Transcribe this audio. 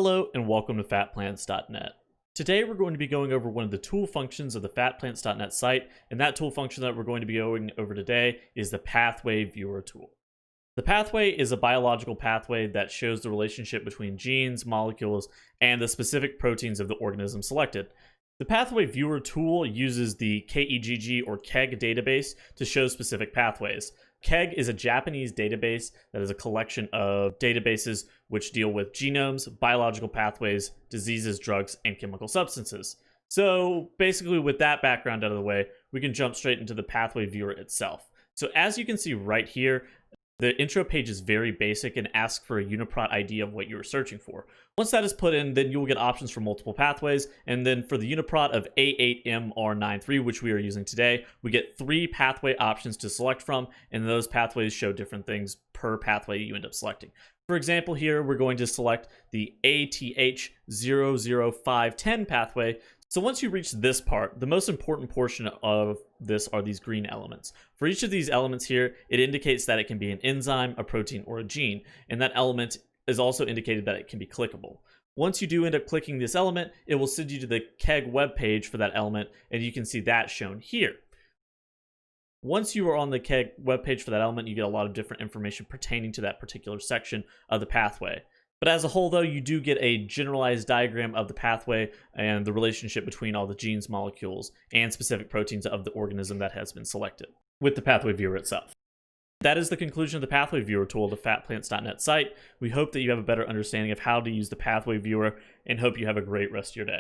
Hello and welcome to Fatplants.net. Today we're going to be going over one of the tool functions of the Fatplants.net site, and that tool function that we're going to be going over today is the Pathway Viewer tool. The pathway is a biological pathway that shows the relationship between genes, molecules, and the specific proteins of the organism selected. The Pathway Viewer tool uses the KEGG or KEGG database to show specific pathways. KEGG is a Japanese database that is a collection of databases which deal with genomes, biological pathways, diseases, drugs, and chemical substances. So basically, with that background out of the way, we can jump straight into the Pathway Viewer itself. So as you can see right here, the intro page is very basic and asks for a UniProt ID of what you were searching for. Once that is put in, then you will get options for multiple pathways. And then for the UniProt of A8MR93, which we are using today, we get 3 pathway options to select from, and those pathways show different things per pathway you end up selecting. For example, here we're going to select the ATH00510 pathway. So once you reach this part, the most important portion of this are these green elements. For each of these elements here, it indicates that it can be an enzyme, a protein, or a gene, and that element is also indicated that it can be clickable. Once you do end up clicking this element, it will send you to the KEGG webpage for that element, and you can see that shown here. Once you are on the KEGG webpage for that element, you get a lot of different information pertaining to that particular section of the pathway. But as a whole, though, you do get a generalized diagram of the pathway and the relationship between all the genes, molecules, and specific proteins of the organism that has been selected with the Pathway Viewer itself. That is the conclusion of the Pathway Viewer tool of the Fatplants.net site. We hope that you have a better understanding of how to use the Pathway Viewer and hope you have a great rest of your day.